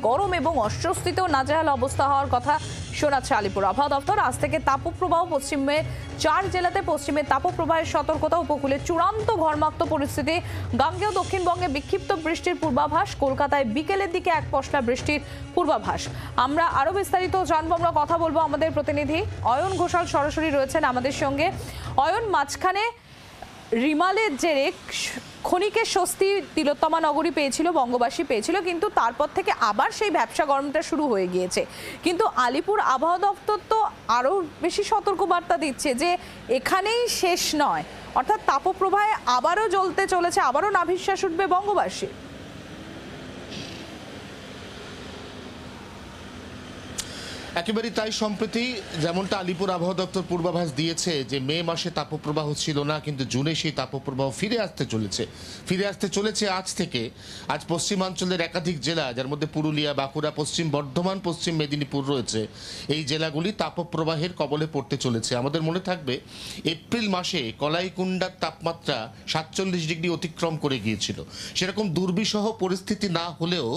গরম এবং অস্বস্তিতেও নাজেহাল অবস্থা হওয়ার কথা শোনাচ্ছে আলিপুর আবহাওয়া দপ্তর। আজ থেকে তাপপ্রবাহ পশ্চিমের 4 জেলাতে, পশ্চিমের তাপপ্রবাহের সতর্কতা, উপকূলে চূড়ান্ত ঘর্মাক্ত পরিস্থিতি, গাঙ্গেয় দক্ষিণবঙ্গে বিক্ষিপ্ত বৃষ্টির পূর্বাভাস, কলকাতায় বিকেলের দিকে এক পশলা বৃষ্টির পূর্বাভাস। আমরা আরো বিস্তারিত জানবো, আমরা কথা বলবো আমাদের প্রতিনিধি অয়ন ঘোষাল সরাসরি রয়েছেন আমাদের সঙ্গে। অয়ন, মাঝখানে রিমালের জেরে ক্ষণিকের স্বস্তি তিলোত্তমা নগরী পেয়েছিল, বঙ্গবাসী পেয়েছিল, কিন্তু তারপর থেকে আবার সেই ব্যবসা গরমটা শুরু হয়ে গিয়েছে। কিন্তু আলিপুর আবহাওয়া দপ্তর তো আরও বেশি সতর্কবার্তা দিচ্ছে যে এখানেই শেষ নয়, অর্থাৎ তাপপ্রবাহে আবারও জ্বলতে চলেছে, আবারও নাভিশ্বাস উঠবে বঙ্গবাসী। একেবারেই তাই। সম্প্রতি যেমনটা আলিপুর আবহাওয়া দপ্তর পূর্বাভাস দিয়েছে যে মে মাসে তাপপ্রবাহ ছিল না, কিন্তু জুনে সেই তাপপ্রবাহ ফিরে আসতে চলেছে আজ থেকে। আজ পশ্চিমাঞ্চলের একাধিক জেলা, যার মধ্যে পুরুলিয়া, বাঁকুড়া, পশ্চিম বর্ধমান, পশ্চিম মেদিনীপুর রয়েছে, এই জেলাগুলি তাপপ্রবাহের কবলে পড়তে চলেছে। আমাদের মনে থাকবে এপ্রিল মাসে কলাইকুণ্ডার তাপমাত্রা 47 ডিগ্রি অতিক্রম করে গিয়েছিল। সেরকম দুর্বিষহ পরিস্থিতি না হলেও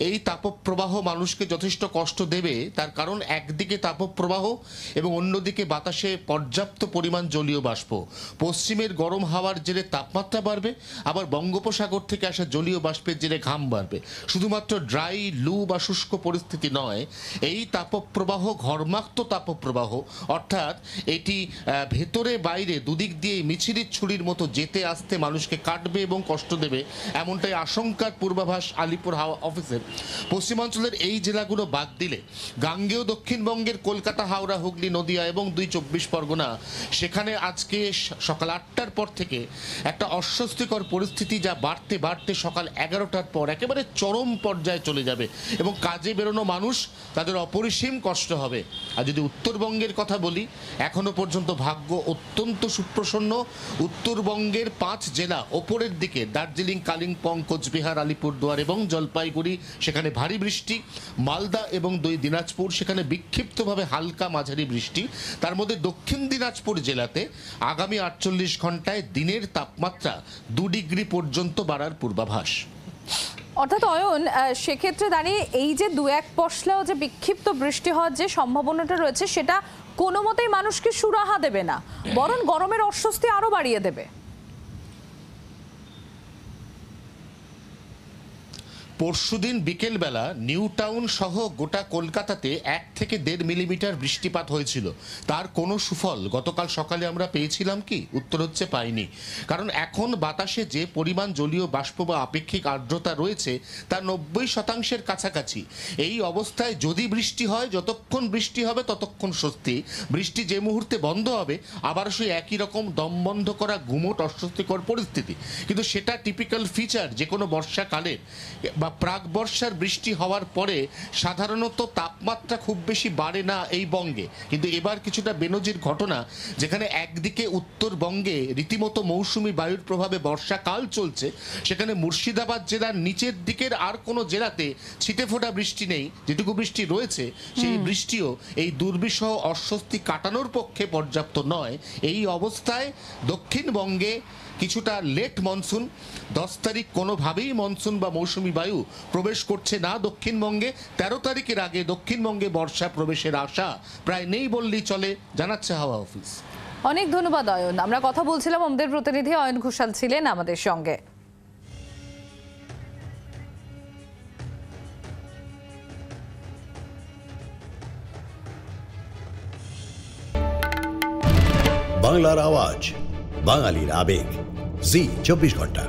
এই তাপপ্রবাহ মানুষকে যথেষ্ট কষ্ট দেবে, তার কারণ একদিকে তাপপ্রবাহ এবং অন্যদিকে বাতাসে পর্যাপ্ত পরিমাণ জলীয় বাষ্প। পশ্চিমের গরম হাওয়ার জেরে তাপমাত্রা বাড়বে, আবার বঙ্গোপসাগর থেকে আসা জলীয় বাষ্পের জেরে ঘাম বাড়বে। শুধুমাত্র ড্রাই, লু বা শুষ্ক পরিস্থিতি নয়, এই তাপপ্রবাহ ঘর্মাক্ত তাপপ্রবাহ, অর্থাৎ এটি ভেতরে বাইরে দুদিক দিয়ে মিছিলির ছুরির মতো যেতে আসতে মানুষকে কাটবে এবং কষ্ট দেবে, এমনটাই আশঙ্কার পূর্বাভাস আলিপুর হাওয়া অফিসের। পশ্চিমাঞ্চলের এই জেলাগুলো বাদ দিলে গাঙ্গেয় দক্ষিণবঙ্গের কলকাতা, হাওড়া, হুগলি, নদিয়া এবং 2 24 পরগনা, সেখানে আজকে সকাল 8টার পর থেকে একটা অস্বস্তিকর পরিস্থিতি, যা বাড়তে বাড়তে সকাল 11টার পর একেবারে চরম পর্যায়ে চলে যাবে এবং কাজে বেরোনো মানুষ, তাদের অপরিসীম কষ্ট হবে। আর যদি উত্তরবঙ্গের কথা বলি, এখনো পর্যন্ত ভাগ্য অত্যন্ত সুপ্রসন্ন। উত্তরবঙ্গের 5 জেলা ওপরের দিকে, দার্জিলিং, কালিম্পং, কোচবিহার, আলিপুরদুয়ার এবং জলপাইগুড়ি, সেখানে ভারী বৃষ্টি। মালদা এবং 2 দিনাজপুর, সেখানে বিক্ষিপ্তভাবে হালকা মাঝারি বৃষ্টি। তার মধ্যে দক্ষিণ দিনাজপুর জেলাতে আগামী 48 ঘন্টায় দিনের তাপমাত্রা 2 ডিগ্রি পর্যন্ত বাড়ার পূর্বাভাস। অর্থাৎ অয়ন, সেক্ষেত্রে দাঁড়িয়ে এই যে 2-1 পশলাও যে বিক্ষিপ্ত বৃষ্টি হওয়ার যে সম্ভাবনাটা রয়েছে, সেটা কোনো মতেই মানুষকে সুরাহা দেবে না, বরং গরমের অস্বস্তি আরো বাড়িয়ে দেবে। পরশুদিন বিকেলবেলা নিউ টাউন সহ গোটা কলকাতাতে 1 থেকে 1.5 মিলিমিটার বৃষ্টিপাত হয়েছিল। তার কোনো সুফল গতকাল সকালে আমরা পেয়েছিলাম কি? উত্তর হচ্ছে পাইনি। কারণ এখন বাতাসে যে পরিমাণ জলীয় বাষ্প বা আপেক্ষিক আর্দ্রতা রয়েছে তা 90% কাছাকাছি। এই অবস্থায় যদি বৃষ্টি হয়, যতক্ষণ বৃষ্টি হবে ততক্ষণ স্বস্তি। বৃষ্টি যে মুহূর্তে বন্ধ হবে, আবার সেই একই রকম দম বন্ধ করা গুমোট অস্বস্তিকর পরিস্থিতি। কিন্তু সেটা টিপিক্যাল ফিচার যে কোনো বর্ষাকালের বা প্রাক বর্ষার বৃষ্টি হওয়ার পরে সাধারণত তাপমাত্রা খুব বেশি বাড়ে না এই বঙ্গে। কিন্তু এবার কিছুটা বেনজির ঘটনা, যেখানে একদিকে উত্তরবঙ্গে রীতিমতো মৌসুমি বায়ুর প্রভাবে বর্ষাকাল চলছে, সেখানে মুর্শিদাবাদ জেলার নিচের দিকের আর কোনো জেলাতে ছিটে ফোটা বৃষ্টি নেই। যেটুকু বৃষ্টি রয়েছে সেই বৃষ্টিও এই দুর্বিষহ অস্বস্তি কাটানোর পক্ষে পর্যাপ্ত নয়। এই অবস্থায় দক্ষিণবঙ্গে কিছুটা লেট মনসুন, 10 তারিখ কোনোভাবেই মনসুন বা মৌসুমি বায়ু প্রবেশ করছে না দক্ষিণবঙ্গে। 13 তারিখের আগে দক্ষিণবঙ্গে বর্ষা প্রবেশের আশা প্রায় নেই বললেই চলে, জানাচ্ছে হাওয়া অফিস। অনেক ধন্যবাদ অয়ন। আমরা কথা বলছিলাম, আমাদের প্রতিনিধি অয়ন ঘোষাল ছিলেন আমাদের সঙ্গে। বাংলার আওয়াজ, বাঙালির আবেগ, জি 24 ঘন্টা।